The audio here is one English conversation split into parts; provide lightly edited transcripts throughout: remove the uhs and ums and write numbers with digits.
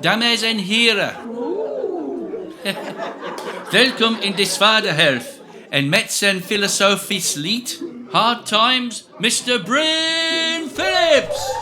dames en heren. Welkom in de Zwaarderhelft. En met zijn filosofisch lied, Hard Times, Mr. Bryn Phillips.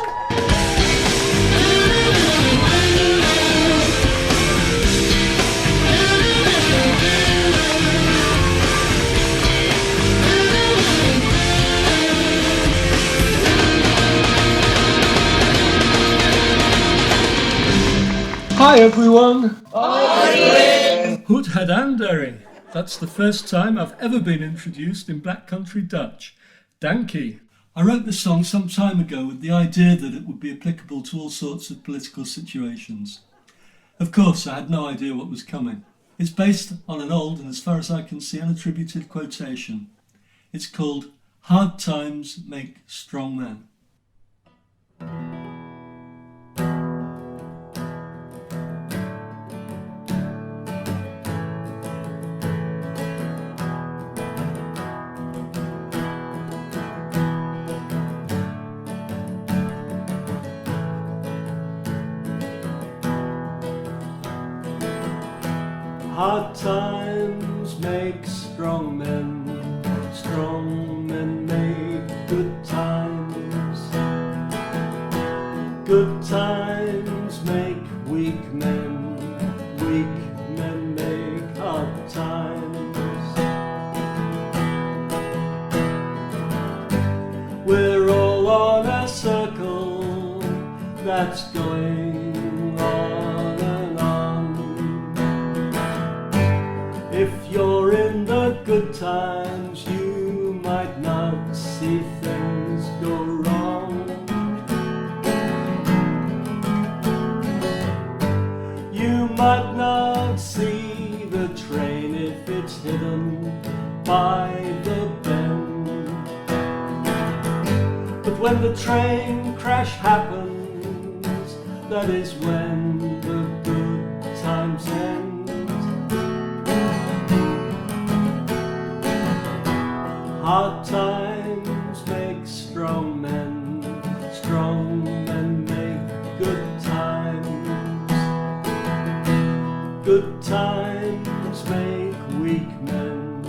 Hi everyone! Hi! Hoed Hadandering. That's the first time I've ever been introduced in Black Country Dutch. Dankie. I wrote this song some time ago with the idea that it would be applicable to all sorts of political situations. Of course, I had no idea what was coming. It's based on an old and, as far as I can see, unattributed quotation. It's called Hard Times Make Strong Men. Hard times make strong men make good times. Good times make weak men make hard times. We're all on a circle that's going on and on. If you're in the good times, you might not see things go wrong. You might not see the train if it's hidden by the bend. But when the train crash happens, that is when the good times end. Hard times make strong men make good times. Good times make weak men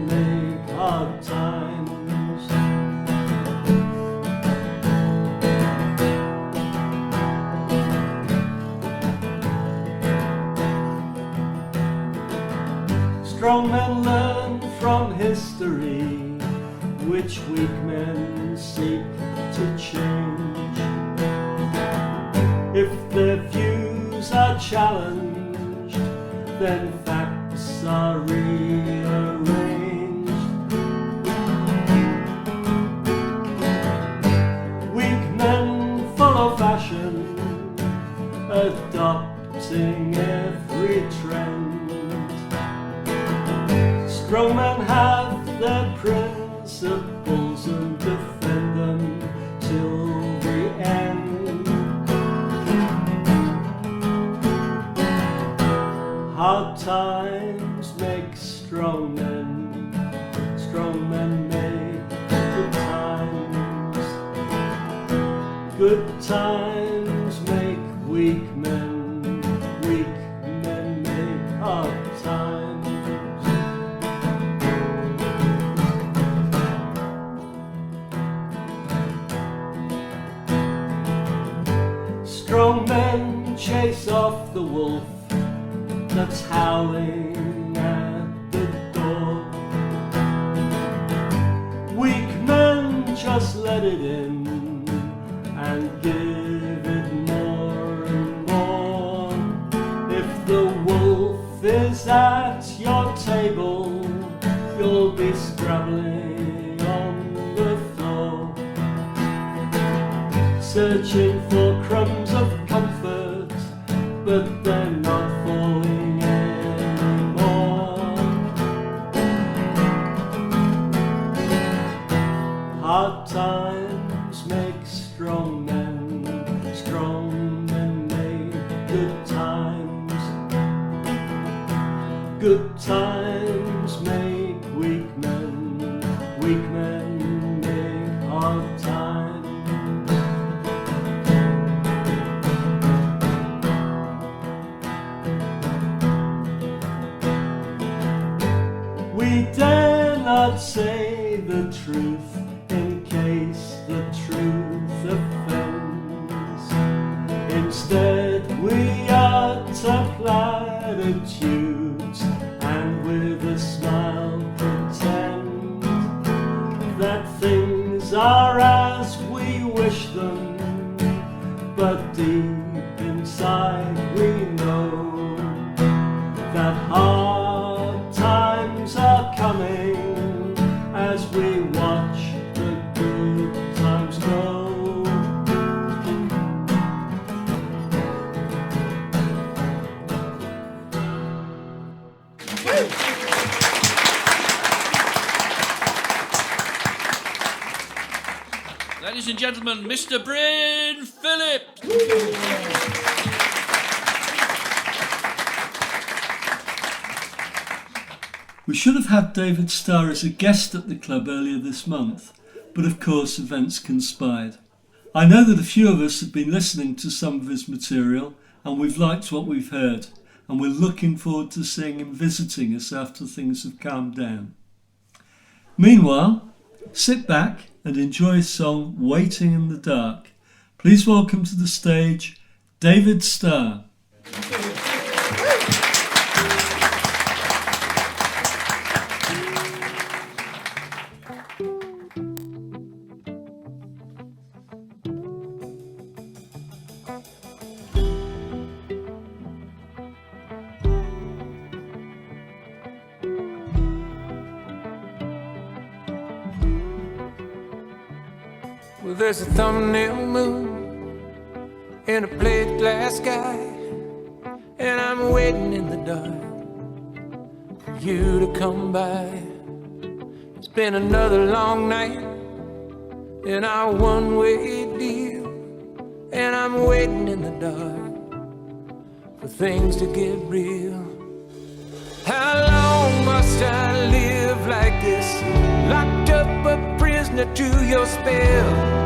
make hard times. Strong men learn from history, which weak men seek to change. If their views are challenged, then facts are rearranged. Weak men follow fashion, adopting every trend. Strong men have their principles and defend them till the end. Hard times make strong men make good times. Good times make weak men make hard times. Strong men chase off the wolf that's howling at the door. Weak men just let it in and give it more and more. If the wolf is at your table, you'll be scrabbling on the floor, searching for crumbs of comfort, but they're not falling anymore. Hard times make strong men make good times. Good times make weak men make hard times. truth in case the truth offends. Instead we utter platitudes and with a smile pretend that things are as we wish them, but deep inside we know that hard times are coming as we watch the good times go. Ladies and gentlemen, Mr. Bryn Phillips. We should have had David Starr as a guest at the club earlier this month, but of course events conspired. I know that a few of us have been listening to some of his material and we've liked what we've heard, and we're looking forward to seeing him visiting us after things have calmed down. Meanwhile, sit back and enjoy his song Waiting in the Dark. Please welcome to the stage David Starr. Well, there's a thumbnail moon in a plate glass sky, and I'm waiting in the dark for you to come by. It's been another long night in our one-way deal, and I'm waiting in the dark for things to get real. How long must I live like this, locked up a prisoner to your spell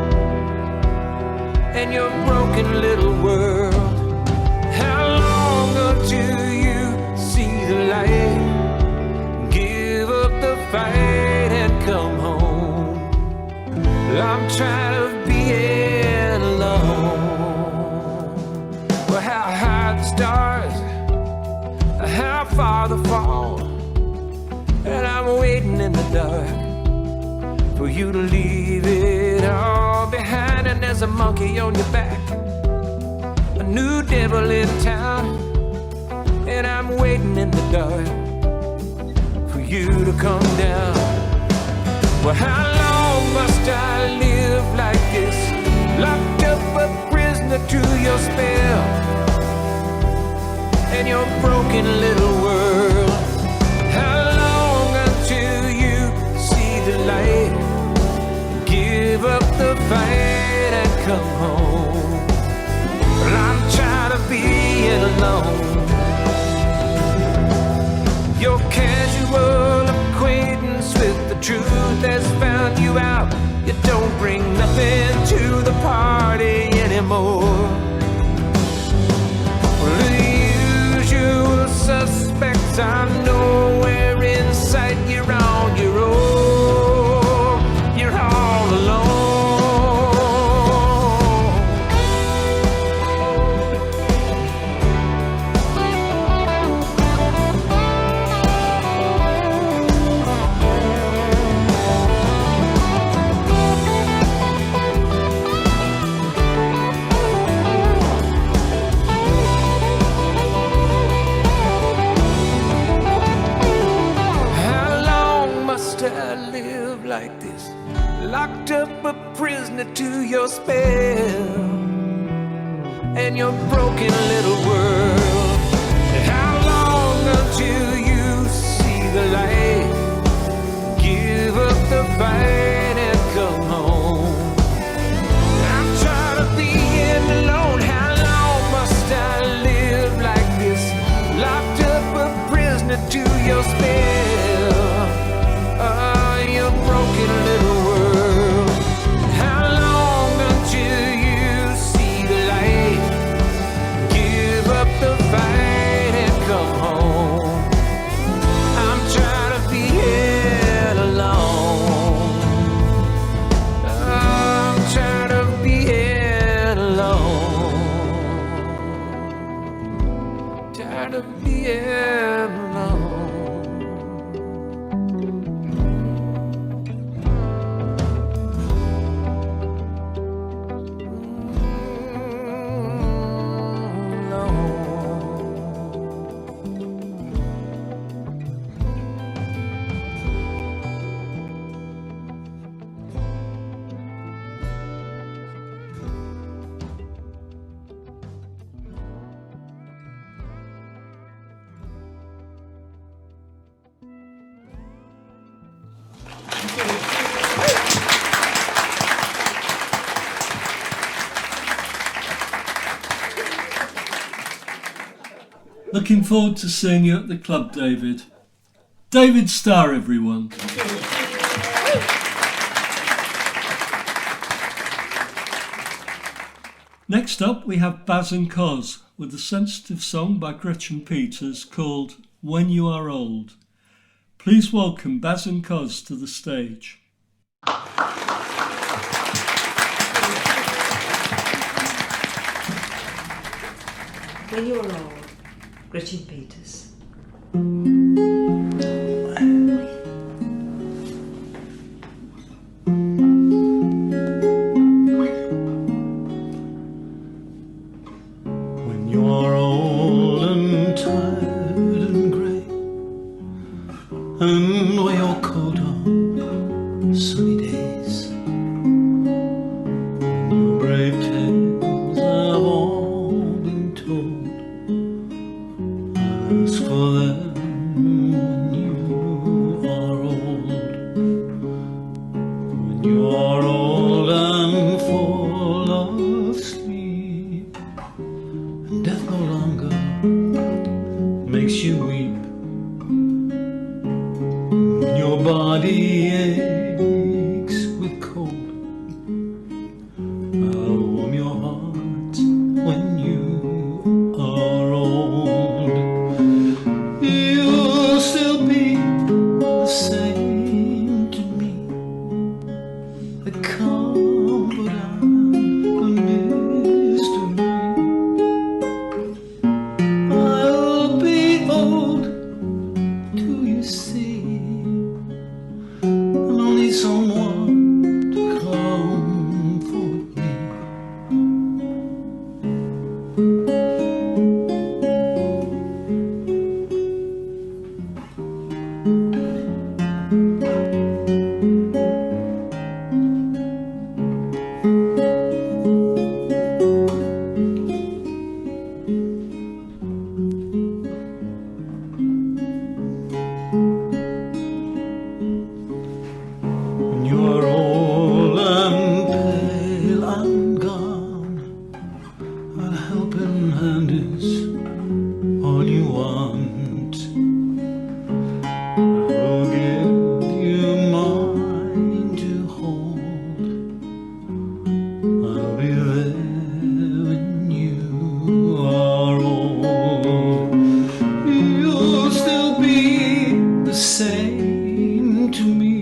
and your broken little world? How long until you see the light, give up the fight and come home? I'm tired of being alone. Well, how high the stars, how far the fall, and I'm waiting in the dark for you to leave it all behind. And there's a monkey on your back, a new devil in town, and I'm waiting in the dark for you to come down. Well, how long must I live like this, locked up a prisoner to your spell and your broken little world? How long until you see the light, give up the fight and come home? Well, I'm tired of being alone. Your casual acquaintance with the truth has found you out. You don't bring nothing to the party anymore. Well, suspects are nowhere in sight. You're on your own, you're all alone. Like this, locked up a prisoner to your spell and your broken little world. How long until you see the light, give up the fight and come home? I'm tired of being alone. How long must I live like this, locked up a prisoner to your spell? Broken little world. How long until you see the light, give up the Looking forward to seeing you at the club, David. David Starr, everyone. Next up, we have Baz and Coz with a sensitive song by Gretchen Peters called When You Are Old. Please welcome Baz and Coz to the stage. When You Are Old, Gretchen Peters. When you're old and tired and grey, and wear your coat on sunny days, when your brave tales have all been told, ask for them when you are old. When you are old and full of sleep, and death no longer makes you weep. When your body aches with cold, I'll warm your heart when you are old. You'll still be the same to me, a comfort and a mystery. I'll be old, do you see? And I'll need someone to comfort me. When you are old and pale and gone, a helping hand is all you want. I will give you mine to hold. I'll be there when you are old. You'll still be the same to me,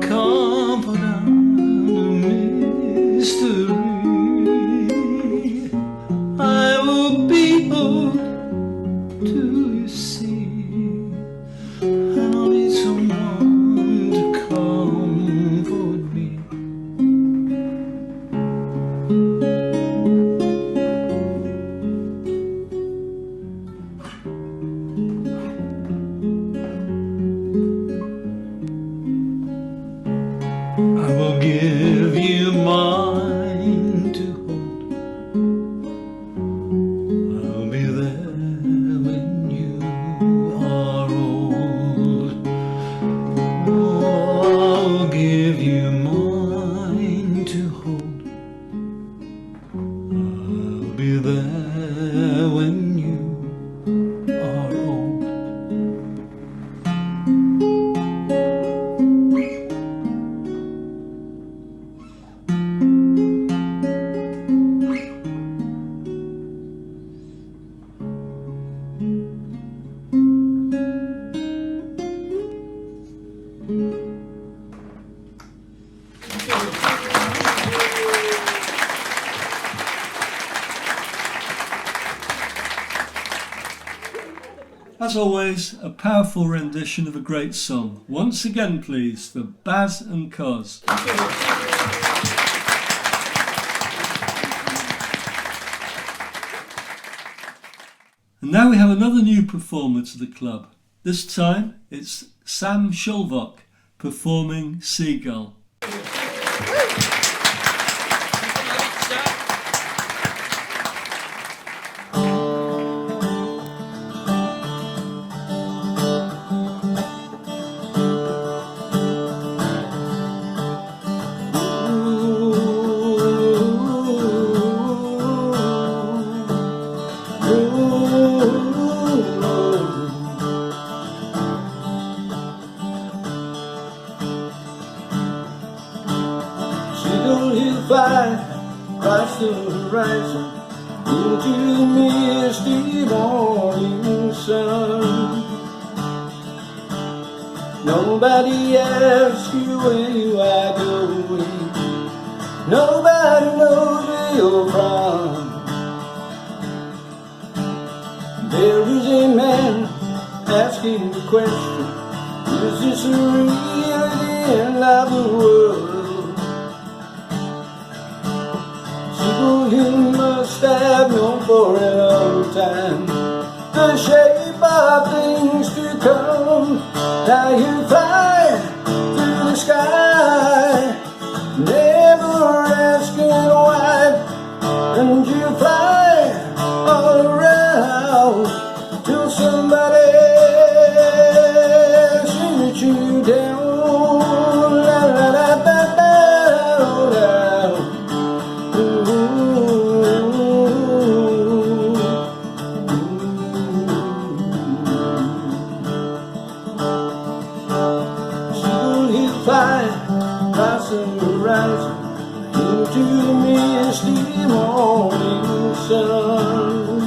comfort and a mystery. I will be old, do you see? And I'll need someone to comfort me. I will give you mine to hold. I'll be there when you are old. Oh, I'll give you mine to hold. I'll be there when you are old. As always, a powerful rendition of a great song. Once again, please, for Baz and Coz. And now we have another new performer to the club. This time it's Sam Shulvok performing Seagull. Oh, will he'll fly across the horizon into the misty morning sun. Nobody asks you where you are going, nobody knows where you're from. There is a man asking the question, is this really the end of the world? People you must have known for a long time the shape of things to come. Now you fly through the sky, never asking why, and you fly all around till somebody shoots you down. La, la, la, la, la, la. Fly across the horizon into the misty morning sun.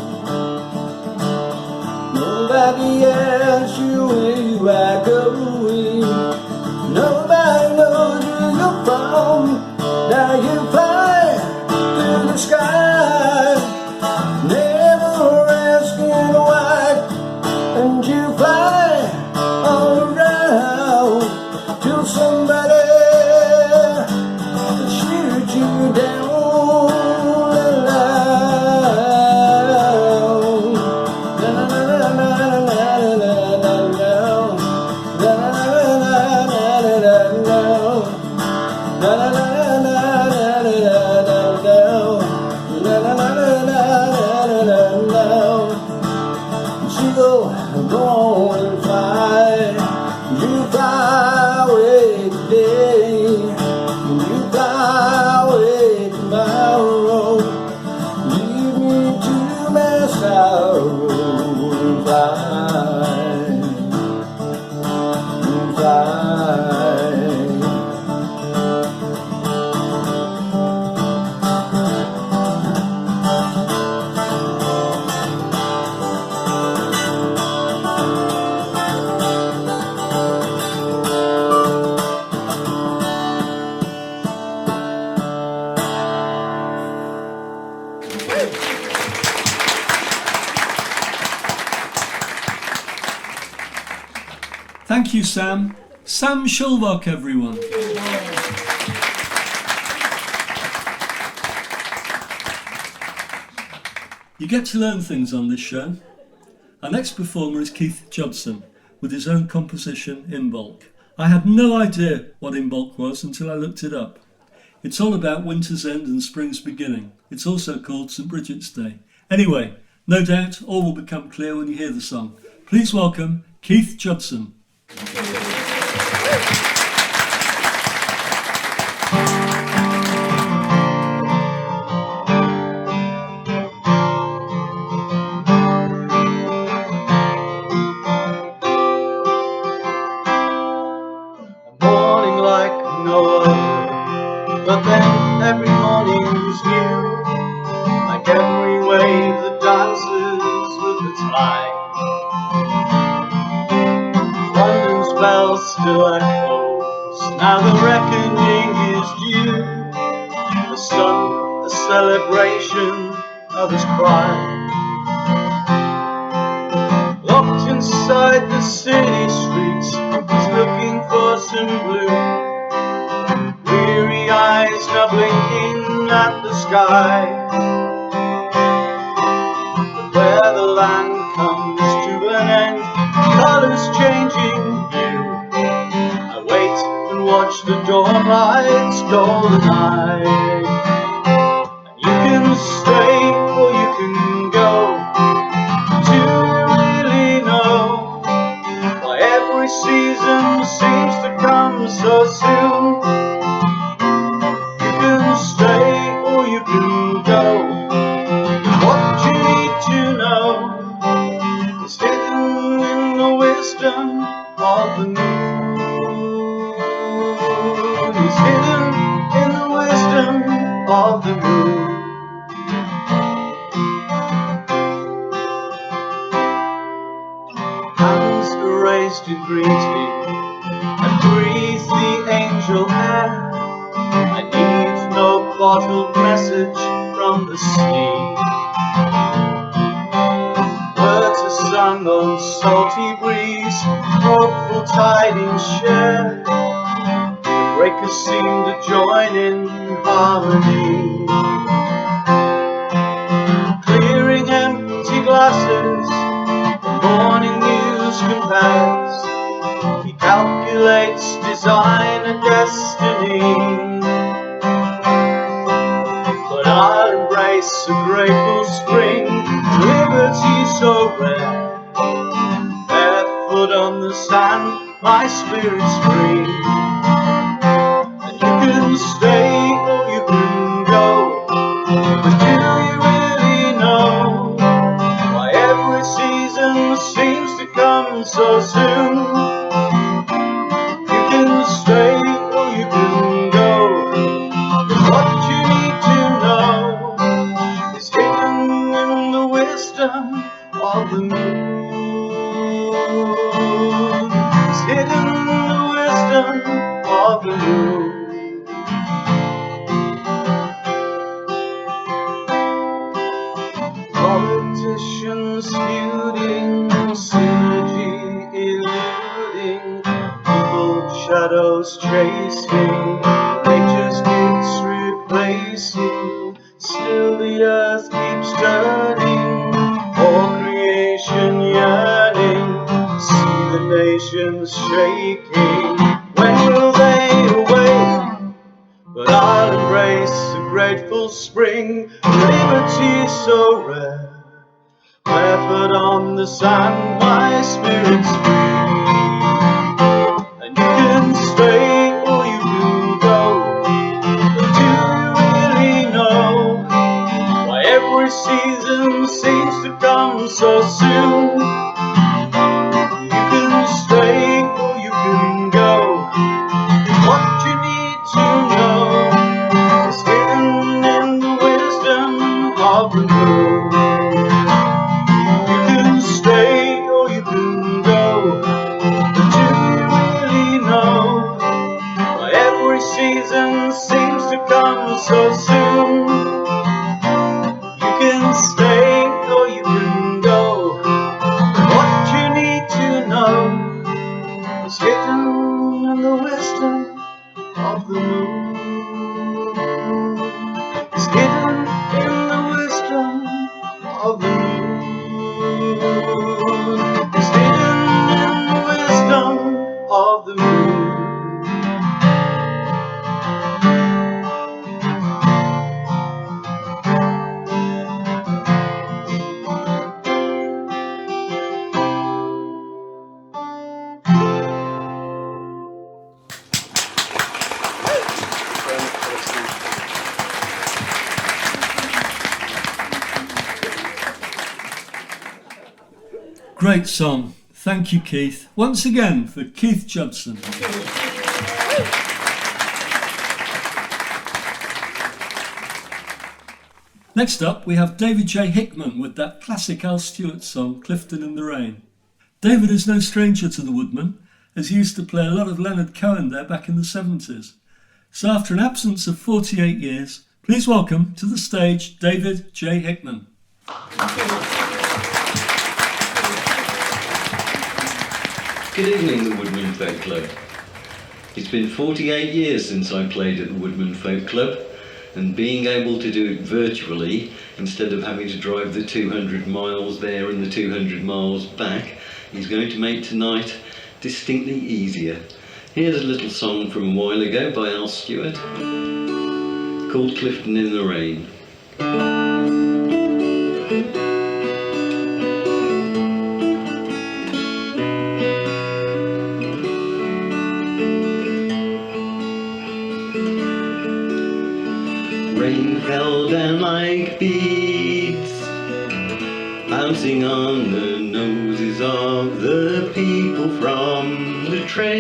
Nobody asks you where you are going, nobody knows where you're from. Now you fly through the sky, never asking why, and you fly all around till somebody shoots you down. She go and fly, you fly away today, you fly away tomorrow, leave me to my sorrow and fly, and fly. Thank you, Sam. Sam Shulrock, everyone. You get to learn things on this show. Our next performer is Keith Judson with his own composition, In Bulk. I had no idea what In Bulk was until I looked it up. It's all about winter's end and spring's beginning. It's also called St. Bridget's Day. Anyway, no doubt all will become clear when you hear the song. Please welcome Keith Judson. Morning like no other, but then every morning's new. Like every wave that dances with the tide, London's bells still echoes, now the reckoning is due. The sun, a celebration of his pride. Locked inside the city streets, he's looking for some blue. Weary eyes now blinking at the sky. But where the land comes to an end, colours changing hue. I wait and watch the dawn light's golden eye. And you can stay or you can go. Do you really know why every season seems to come so soon? You can stay or you can go. What you need to know is hidden in the wisdom of the moon. Is hidden in the wisdom of the moon. Hands are raised to greet me and breathe the angel air. I need no bottled message from the sea. Words are sung on salty breeze, hopeful tidings share. The breakers seem to join in harmony, clearing empty glasses. Morning news compares. He calculates design and destiny. But I'll embrace a grateful spring, liberty so rare. Barefoot on the sand, my spirit's free. And you can stay or you can go, but do you really know why every season seems to come so soon? You can stay or you can go, but what you need to know is hidden in the wisdom of the moon. It's hidden in the wisdom of the moon. Politicians feuding, synergy eluding, evil shadows chasing, nature's gifts replacing. Still the earth keeps turning, all creation yearning. See the nations shaking. When will they awake? But I'll embrace a grateful spring, liberty so rare. Barefoot on the sand, my spirit's free. And you can stay or you can go, but do you really know why every season seems to come so soon? You can stay or you can go, what you need to know is hidden in the wisdom of the moon. You can stay or you can go, but do you really know why every season seems to come so soon? You can stay or you can go, but what you need to know is hidden in the wisdom of the moon. It's hidden in the wisdom of the moon. It's hidden in the wisdom of the moon. Great song. Thank you, Keith. Once again for Keith Judson. Next up, we have David J. Hickman with that classic Al Stewart song, Clifton in the Rain. David is no stranger to the Woodman, as he used to play a lot of Leonard Cohen there back in the 70s. So after an absence of 48 years, please welcome to the stage David J. Hickman. Good evening, the Woodman Folk Club. It's been 48 years since I played at the Woodman Folk Club, and being able to do it virtually instead of having to drive the 200 miles there and the 200 miles back is going to make tonight distinctly easier. Here's a little song from a while ago by Al Stewart called Clifton in the Rain. Rain fell down like beads, bouncing on the noses of the people from the train.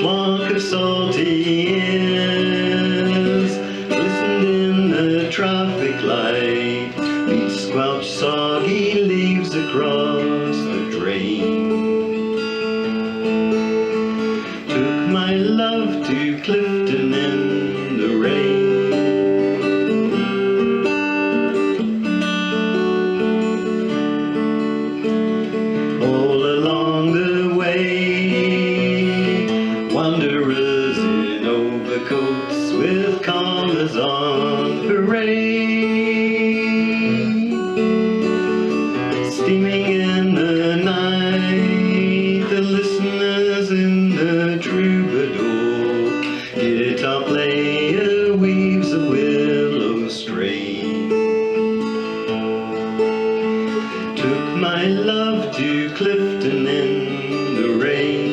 Flock of salty in the troubadour, guitar player weaves a willow string. Took my love to Clifton in the rain.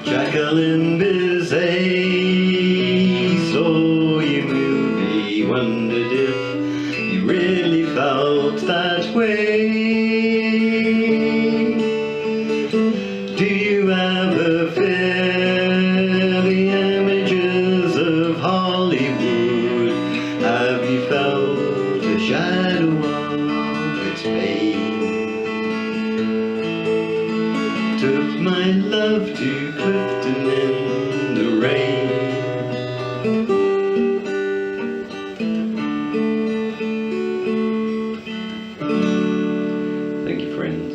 Jacqueline Bizet saw your movie, wondered if you really felt that way. Do you ever fear the images of Hollywood? Have you felt the shadow of its pain? Took my love to Clifton in the rain. Thank you, friends.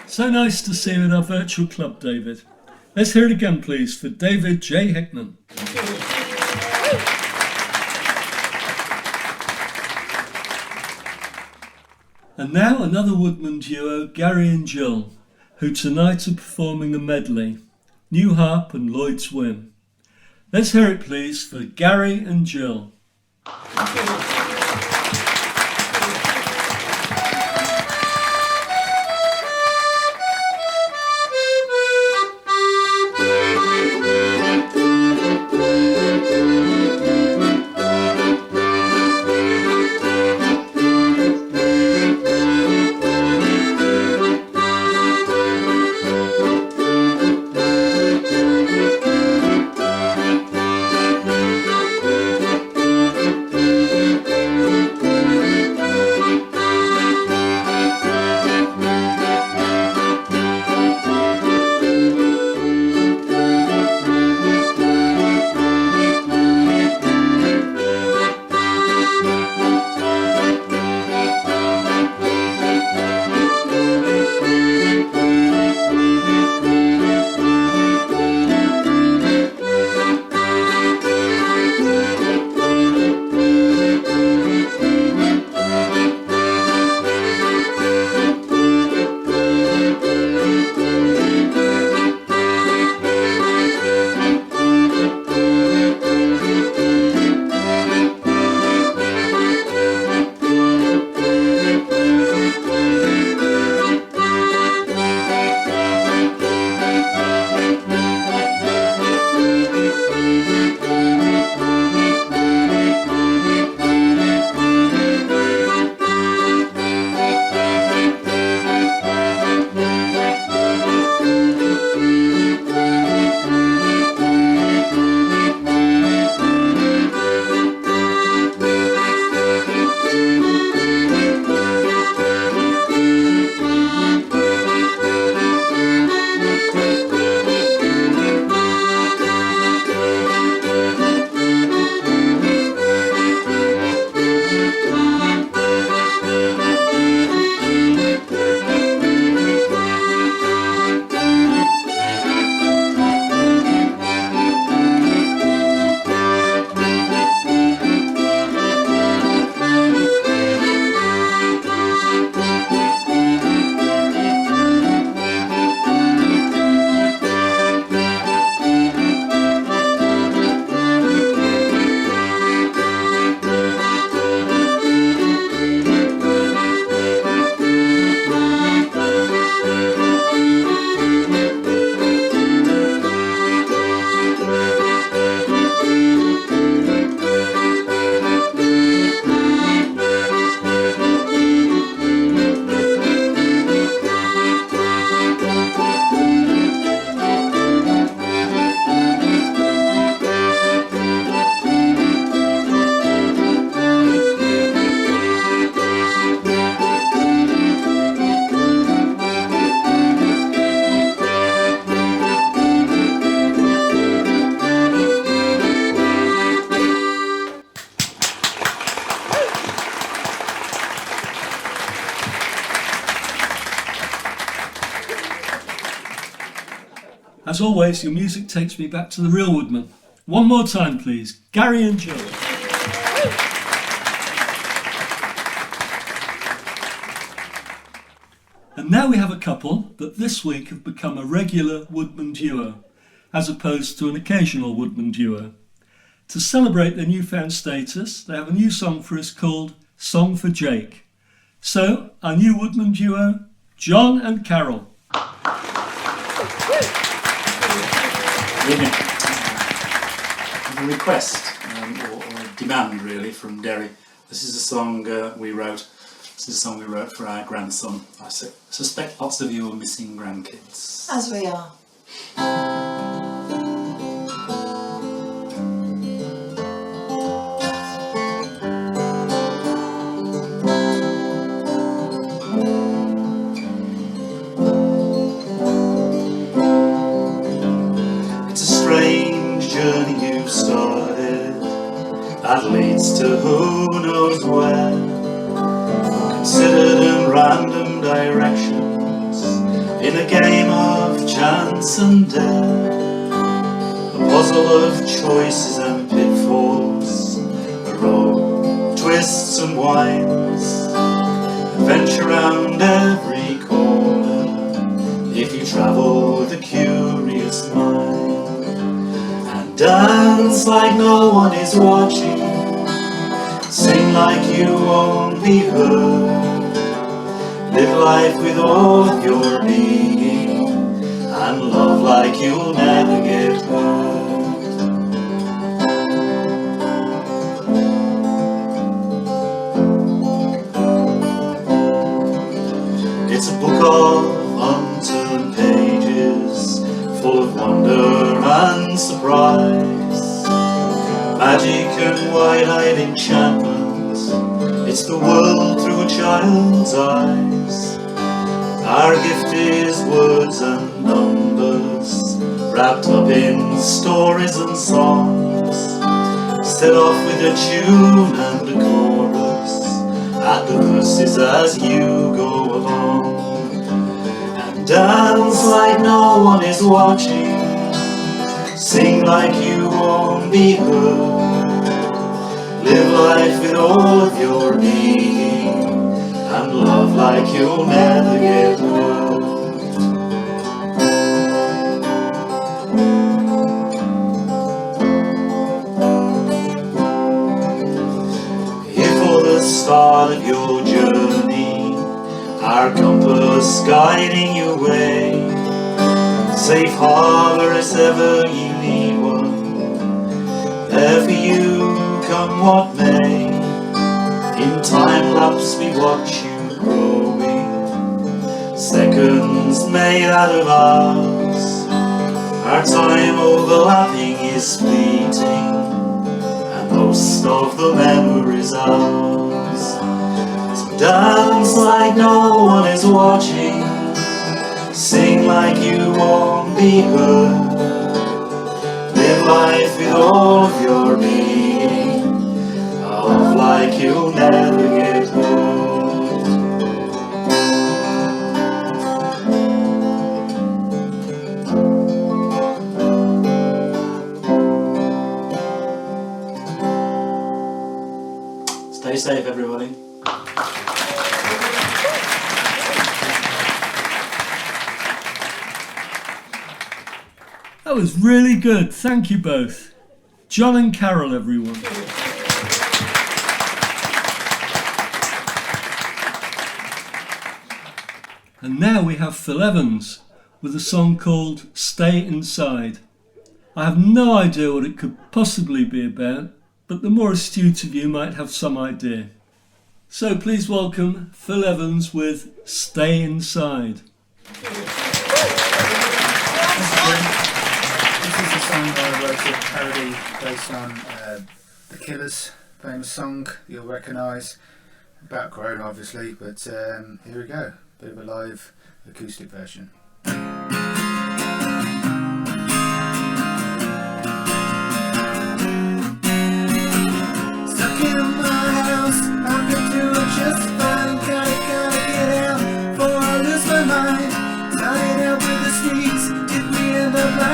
So nice to see you at our virtual club, David. Let's hear it again, please, for David J. Hickman. And now another Woodman duo, Gary and Jill, who tonight are performing a medley, New Harp and Lloyd's Whim. Let's hear it, please, for Gary and Jill. As always, your music takes me back to the real Woodman. One more time, please. Gary and Joe. And now we have a couple that this week have become a regular Woodman duo, as opposed to an occasional Woodman duo. To celebrate their newfound status, they have a new song for us called Song for Jake. So, our new Woodman duo, John and Carol. A request or a demand really from Derry. This is a song we wrote. This is a song we wrote for our grandson. I suspect lots of you are missing grandkids. As we are. It's a strange journey you've started that leads to who knows where. Considered in random directions in a game of chance and dare. A puzzle of choices and pitfalls, a road twists and winds, adventure round every corner if you travel with a curious mind. And dance like no one is watching, sing like you won't be heard, live life with all of your being, and love like you'll never get hurt. It's a book of unturned pages, full of wonder and surprise, magic and wide-eyed enchantment. It's the world through a child's eyes. Our gift is words and numbers, wrapped up in stories and songs, set off with a tune and a chorus, at the verses as you go along. And dance like no one is watching, sing like you won't be heard, live life with all of your being, and love like you'll never get hurt. Here for the start of your journey, our compass guiding your way, safe harbor if ever you need one, there for you come what may. In time lapse we watch you growing, seconds made out of hours. Our time overlapping is fleeting, and most of the memories ours. So dance like no one is watching, sing like you won't be heard, live life with all of your being, love like you'll never get hurt. Stay safe, everybody. That was really good. Thank you both. John and Carol, everyone. And now we have Phil Evans with a song called Stay Inside. I have no idea what it could possibly be about, but the more astute of you might have some idea. So please welcome Phil Evans with Stay Inside. This is a song I wrote, a parody based on The Killers' famous song you'll recognise. About grown obviously, but here we go. Bit of a live acoustic version. Stuck in my house, I've been doing just fine. Gotta get out before I lose my mind. Started out with the streets, didn't we end up like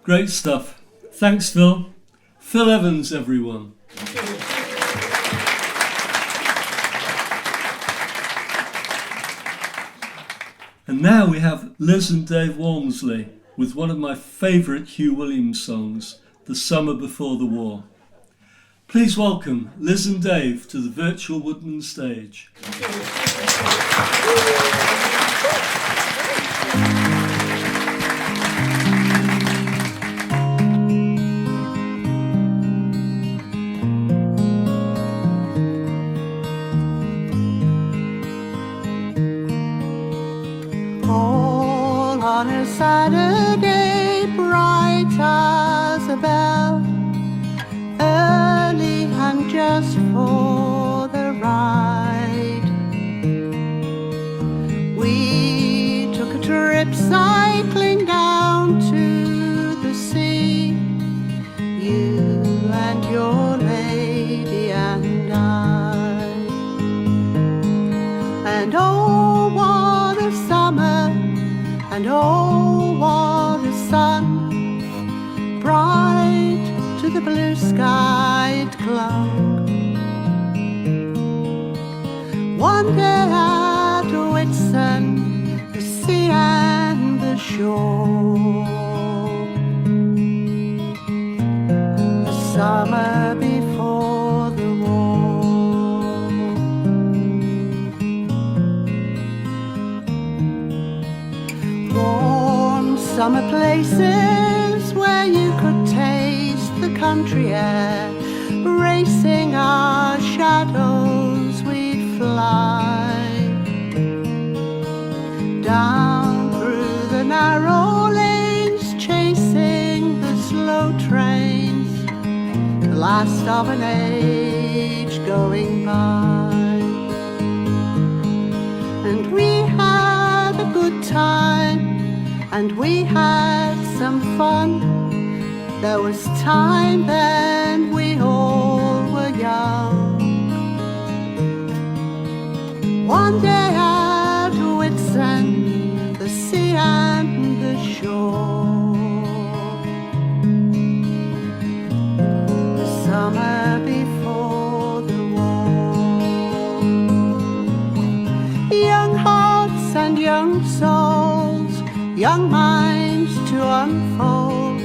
Great stuff. Thanks, Phil. Phil Evans, everyone. And now we have Liz and Dave Walmsley with one of my favourite Hugh Williams songs, The Summer Before the War. Please welcome Liz and Dave to the virtual Woodman stage. All on a Saturday, bright as a bell, early and just for the ride. We took a trip cycling down to the sea, you and your lady and I. And oh, what a summer, and oh, what a sun, bright to the blue sky it clung. One day at Whitsun, the sea and the shore, the summer before the war. Warm summer places where you could taste the country air, racing our shadows we'd fly down through the narrow lanes, chasing the slow trains, the last of an age going by. And we had a good time, and we had some fun. There was time then, we all were young. One day at Whitsun, the sea and the shore, the summer before the war. Young hearts and young souls, young minds to unfold,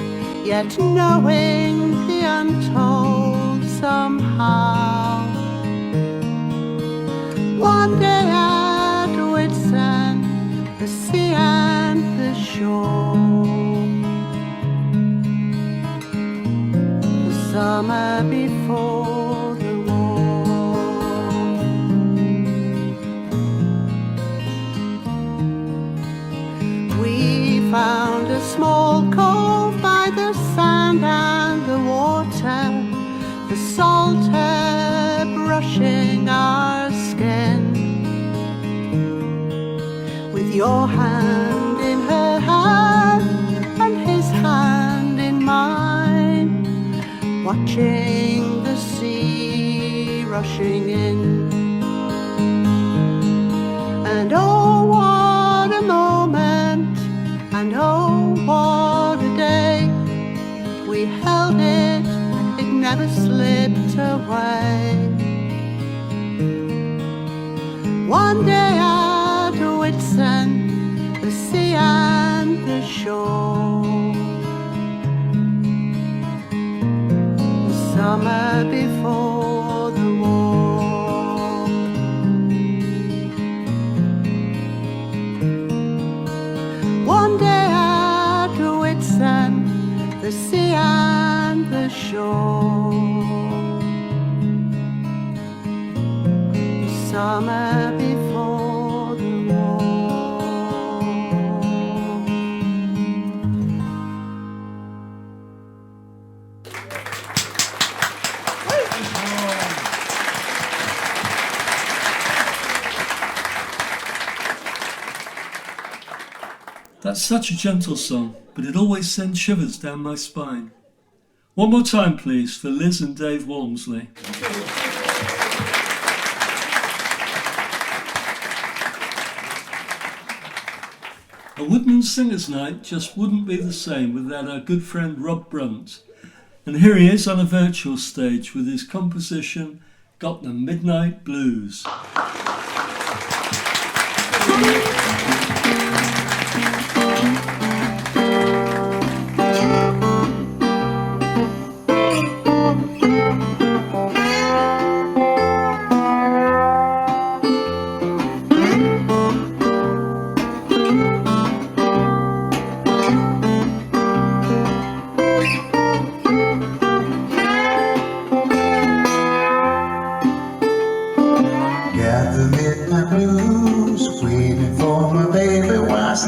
yet knowing the untold somehow. One day at Whitsun, the sea and the shore, the summer before the war. We found a small cove by the sand and the water, the salt air brushing our skin. With your hand in her hand and his hand in mine, watching the sea rushing in. And oh, what a moment, and oh, what a day. We held it, it never slipped away. One day at Whitsun, the sea and the shore, the summer before the war. One day at Whitsun, the sea and the shore, the summer before the war. That's such a gentle song, but it always sends shivers down my spine. One more time, please, for Liz and Dave Walmsley. A Woodman Singers Night just wouldn't be the same without our good friend Rob Brunt. And here he is on a virtual stage with his composition, Got the Midnight Blues.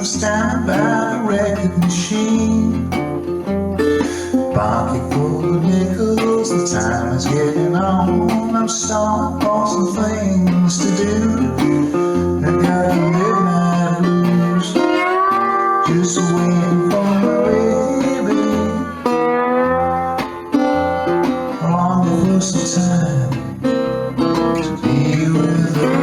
Stand by the record machine, pocket full of nickels. The time is getting on. I'm starting for some things to do. I got the midnight blues, just waiting for my baby. Longing for some time to be with her.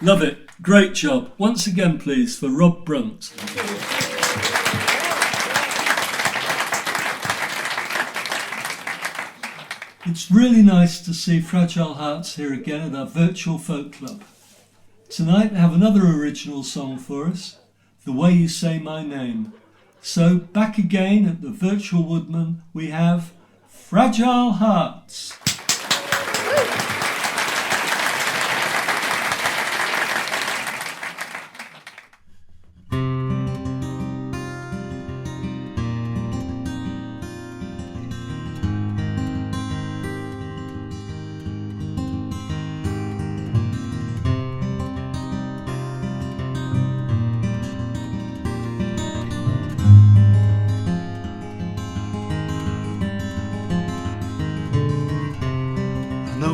Love it. Great job. Once again, please, for Rob Brunt. It's really nice to see Fragile Hearts here again at our virtual folk club. Tonight they have another original song for us, The Way You Say My Name. So back again at the virtual Woodman we have Fragile Hearts.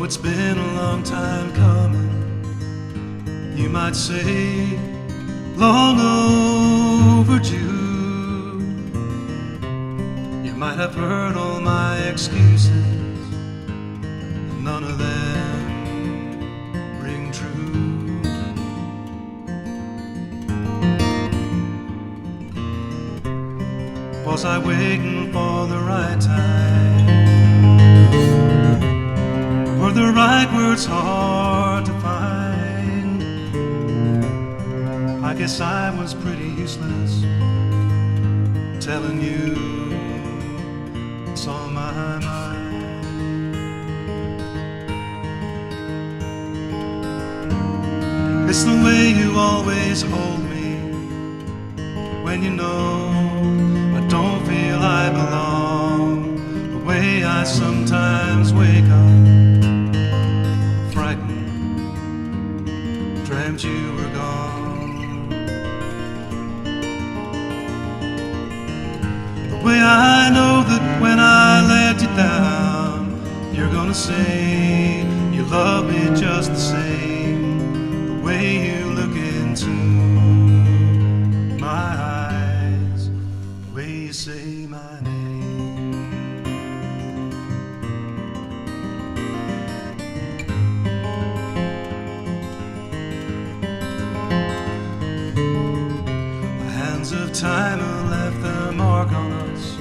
Though it's been a long time coming, you might say long overdue. You might have heard all my excuses, and none of them ring true. Was I waiting for the right time? Were the right words hard to find? I guess I was pretty useless, telling you what's on my mind. It's the way you always hold me when you know I don't feel I belong. The way I sometimes wake up frightened, dreamt you were gone. The way I know that when I let you down, you're gonna say you love me just the same. The way you look into my eyes, the way you say my name. The hands of time have left their mark on us.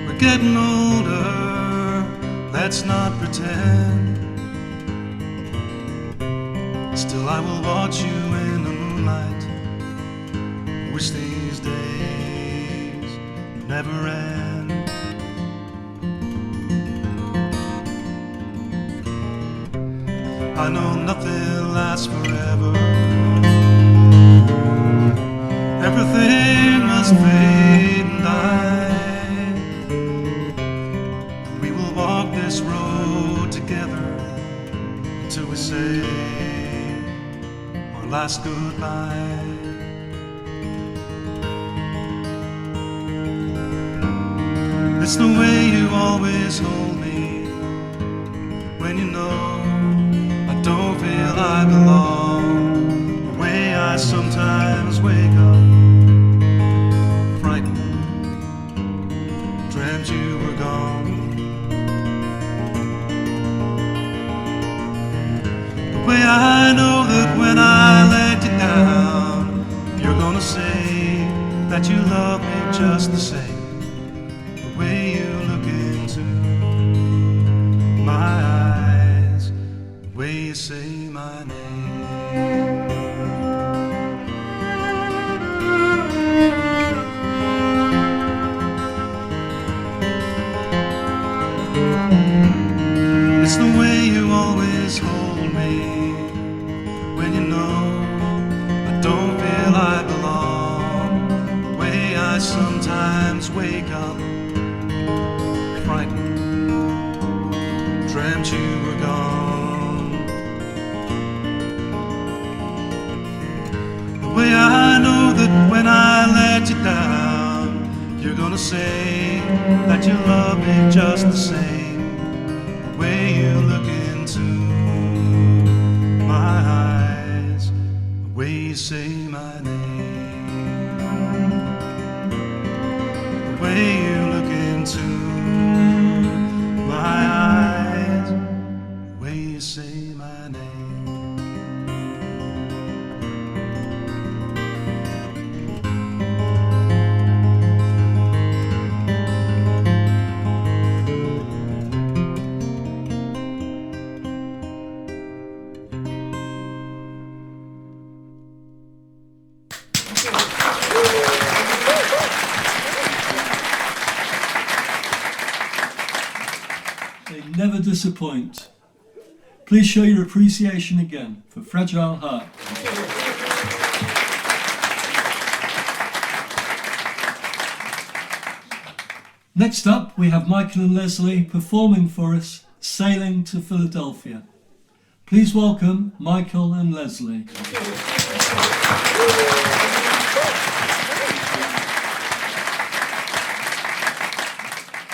We're getting older, let's not pretend. Still I will watch you in the moonlight. Wish these days never end. I know nothing lasts forever. Everything must fade and die. We will walk this road together until we say our last goodbye. It's the way you always hold me when you know I don't feel I belong. The way I sometimes wake up frightened, dreamt you were gone. The way I know that when I let you down, you're gonna say that you love me just the same. The way you look into my eyes, the way you say my name. It's the way you always hold me when you know I don't feel I belong. The way I sometimes wake up frightened, dreamt you were gone. The way I know that when I let you down, you're gonna say that you love me just the same. The way you look into my eyes, the way you say my name, the way you look into my eyes, the way you say my name. They never disappoint. Please show your appreciation again for Fragile Heart. Next up, we have Michael and Leslie performing for us Sailing to Philadelphia. Please welcome Michael and Leslie.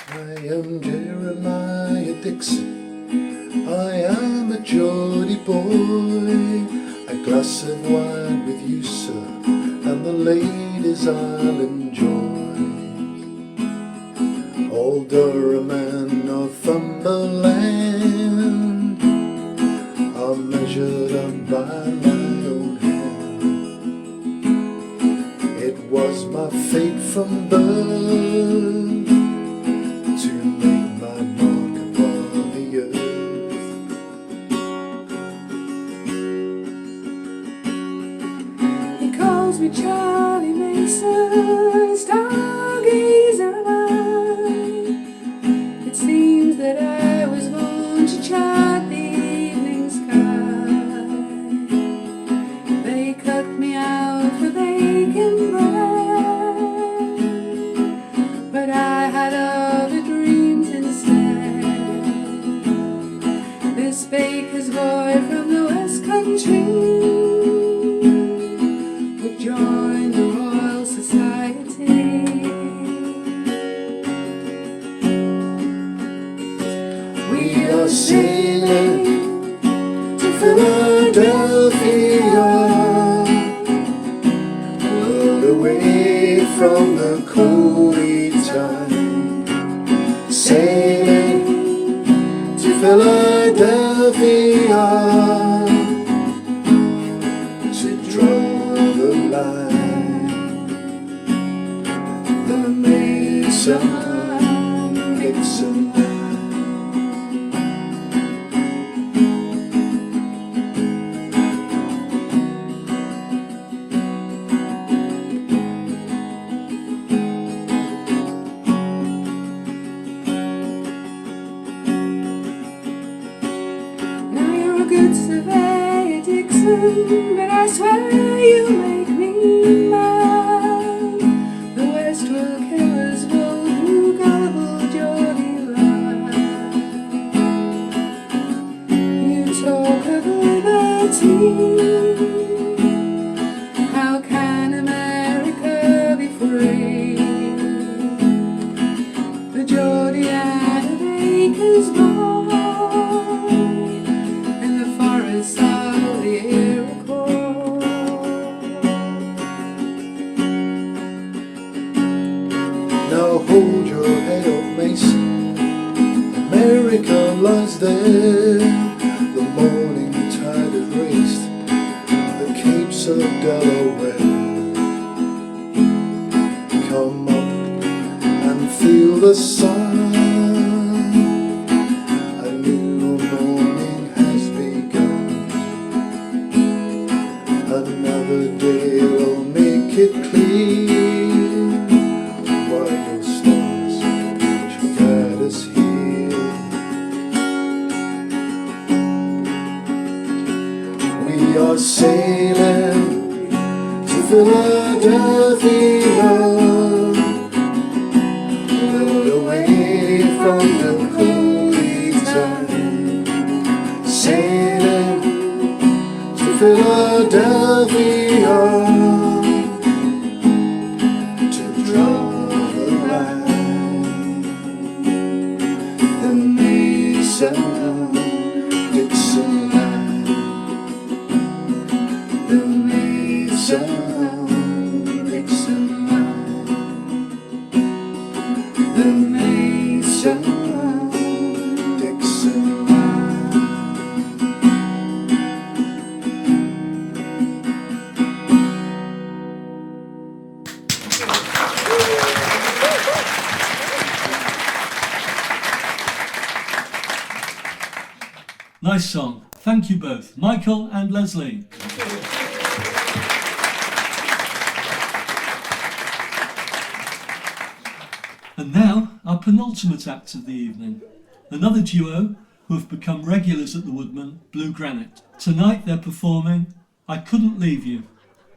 I am Jeremiah Dixon. I am a Geordie boy, a glass of wine with you, sir, and the ladies I'll enjoy. Old Durham and Northumberland are measured up by my own hand. It was my fate from birth to make my mark upon the earth. He calls me Charlie Mason, stargazer am I. It seems that I was born to chart the evening sky. They cut me out for bacon bread, but I had other dreams instead. This baker's boy from the West Country would join the Royal Society. We are sailing to Philadelphia, world away from the coldy time. Sailing to Philadelphia to draw the line. The Mason-Dixon line. Now you're a good surveyor, Dixon, but I swear you make me mad. The West will kill us both, you gullible Geordie lad. You talk of liberty. How can America be free? The Geordie and a baker's boy in the forests of the Iroquois. Now hold your head up, Mason. America lies there. The morning tide has raced the capes of Delaware. Come up and feel the sun. A new morning has begun. Another day will make it clear why your stars should guide us here. We are sailing to Philadelphia, world away from the coldy time. Sailing to Philadelphia to draw the line. The Mason-Dixon line. The Mason-Dixon line. The Mason-Dixon line. Nice song. Thank you both, Michael and Leslie. And now, our penultimate act of the evening. Another duo who have become regulars at the Woodman, Blue Granite. Tonight they're performing I Couldn't Leave You.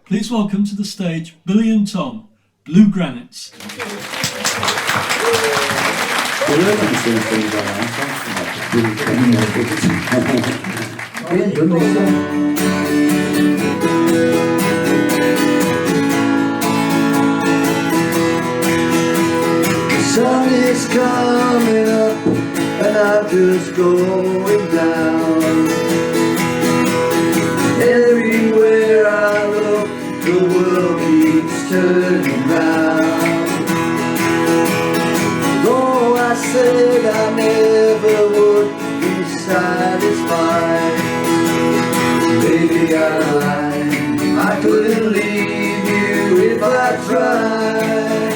Please welcome to the stage Billy and Tom, Blue Granites. The sun is coming up and I'm just going down. Everywhere I look, the world keeps turning round. Though I said I never would be satisfied, baby, I lied. I couldn't leave you if I tried.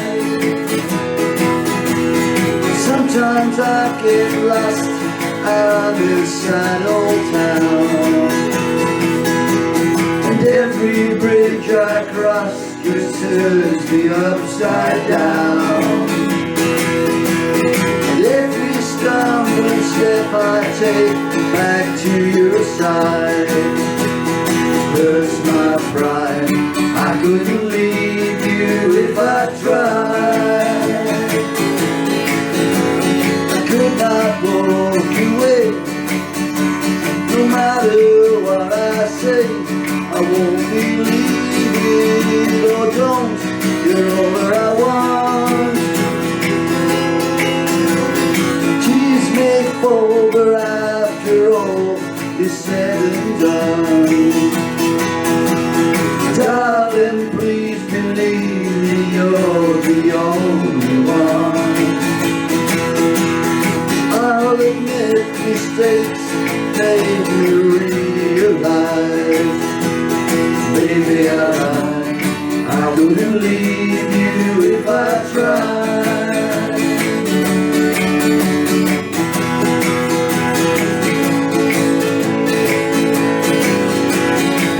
Sometimes I get lost out this sad old town, and every bridge I cross just turns me upside down. And every stumbling step I take back to your side hurts my pride. I couldn't leave you if I tried. I could not walk away, no matter what I say. I won't be leaving, or don't, you're all that I want. Tears may fall, but after all is said and done, darling, please believe me, you're the only one. I'll admit mistakes made me realize, baby, I wouldn't leave you if I tried.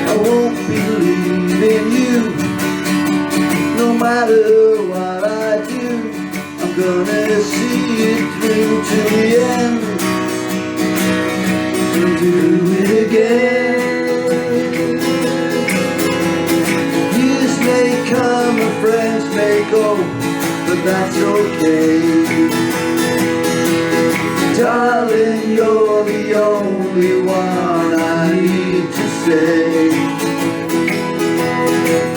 I won't be leaving you, no matter what I do. I'm gonna see it through to the end, and do it again. Years may come and friends may go, but that's okay. Darling, you're the only one I need to say.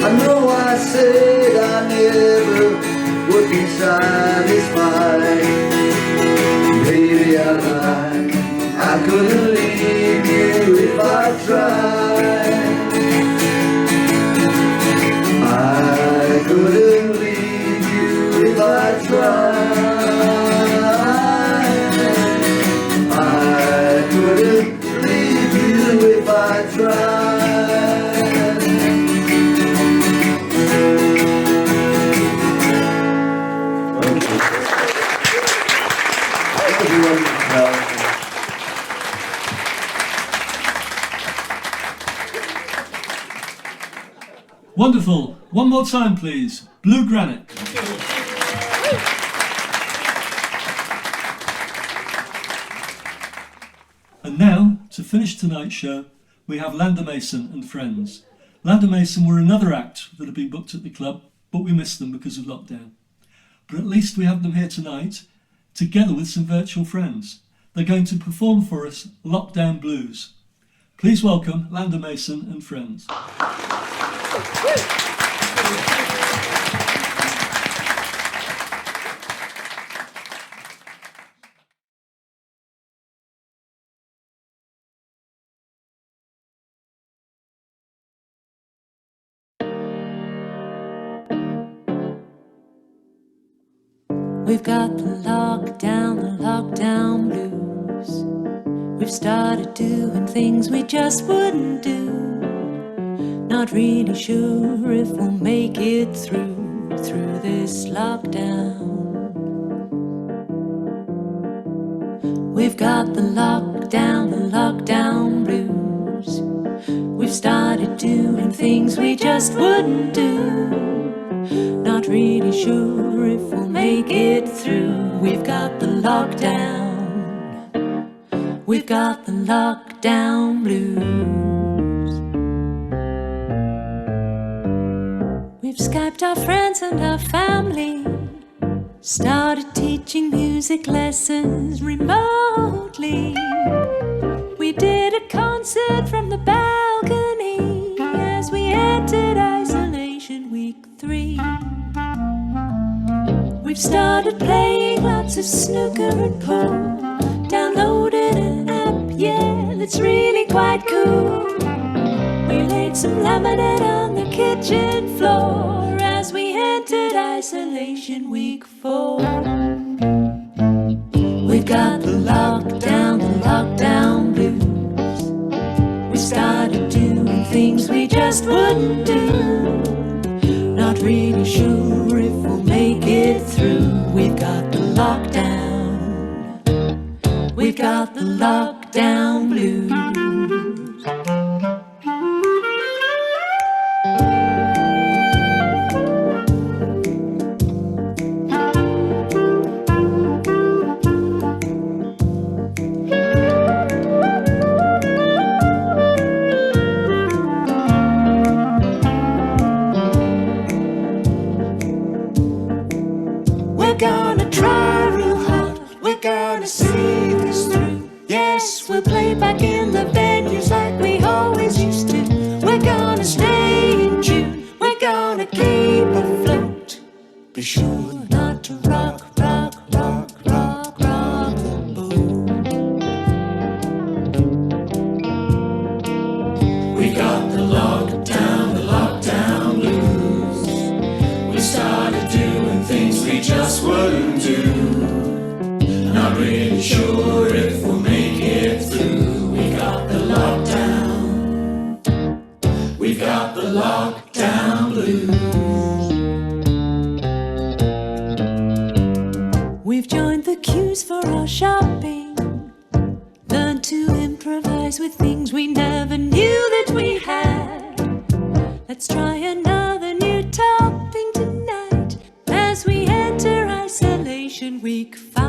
I know I said I never would be satisfied, baby, I lied. I couldn't leave you if I tried. I couldn't leave you if I tried. I couldn't leave you if I tried. Wonderful. One more time, please. Blue Granite. And now, to finish tonight's show, we have Lander Mason and Friends. Lander Mason were another act that had been booked at the club, but we missed them because of lockdown. But at least we have them here tonight, together with some virtual friends. They're going to perform for us Lockdown Blues. Please welcome Lander Mason and Friends. We've got the lockdown blues. We've started doing things we just wouldn't do. Not really sure if we'll make it through this lockdown. We've got the lockdown blues. We've started doing things we just wouldn't do. Not really sure if we'll make it through. We've got the lockdown. We've got the lockdown blues. We've Skyped our friends and our family, started teaching music lessons remotely. We did a concert from the balcony as we entered isolation week 3. We've started playing lots of snooker and pool. Downloaded an app, yeah, that's really quite cool. We laid some laminate on the kitchen floor as we entered isolation week 4. We've got the lockdown blues. We started doing things we just wouldn't do. Not really sure if we'll make it through. We've got the lockdown. We've got the lockdown blues. We're gonna try real hard, we're gonna see this through. Yes, we'll play back in the venues like we always used to. We're gonna stay in tune, we're gonna keep afloat. Be sure not to rock, rock, rock, rock, rock the boat. We got the lockdown blues. We started doing things we just wouldn't do. Not really sure if we'll make it through. We got the lockdown. We've got the lockdown blues. We've joined the queues for our shopping. Learned to improvise with things we never knew that we had. Let's try another new topping tonight as we enter isolation week 5.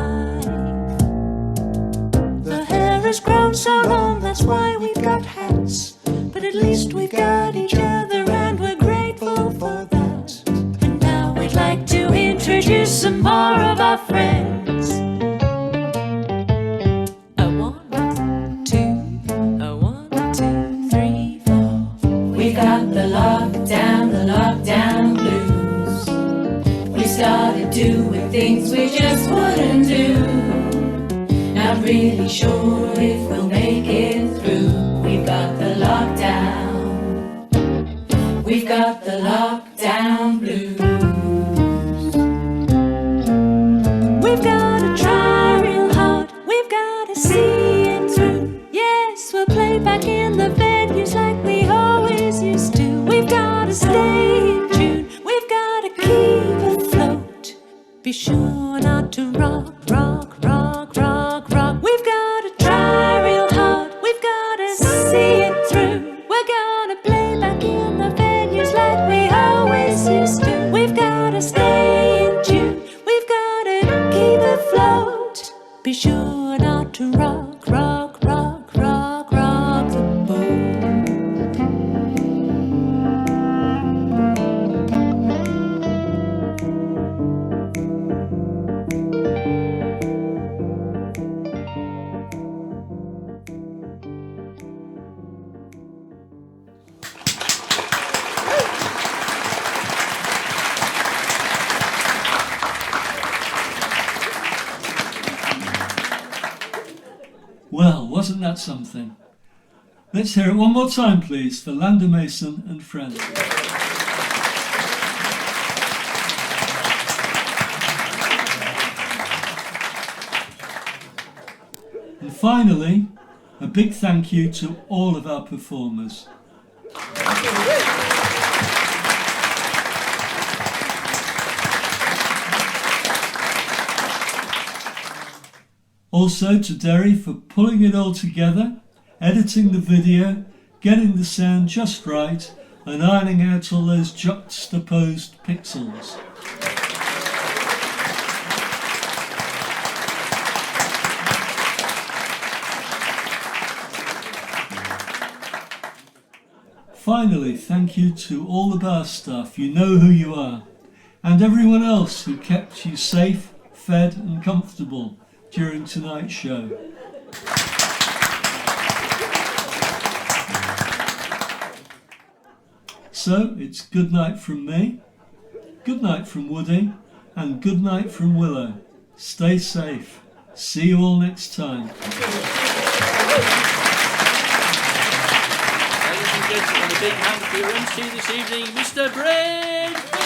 The hair has grown so long, that's why we've got hats. But at least we've got each other and we're grateful for that. And now we'd like to introduce some more of our friends. A 1, 2, a 1, 2, 3, 4. We got the lockdown blues. We started doing things we just wouldn't do. Not really sure if we'll make it through. We've got the lockdown. We've got the lockdown blues. We've gotta try real hard. We've gotta see it through. Yes, we'll play back in the venues like we always used to. We've gotta stay in tune. We've gotta keep afloat. Be sure not to rock, rock, rock, rock, rock. We've gotta try real hard. We've gotta see it through. We're gonna play back in the venues like we always used to. We've gotta stay in tune. We've gotta keep afloat. Be sure not to rock, rock, rock, rock, rock the boat. Well, wasn't that something? Let's hear it one more time, please, for Lander Mason and friends. And finally, a big thank you to all of our performers. Also to Derry for pulling it all together, editing the video, getting the sound just right, and ironing out all those juxtaposed pixels. Finally, thank you to all the bar staff, you know who you are, and everyone else who kept you safe, fed and comfortable during tonight's show. So it's good night from me, good night from Woody, and good night from Willow. Stay safe. See you all next time. Ladies and gentlemen, a big hand for your MC this evening, Mr. Brent.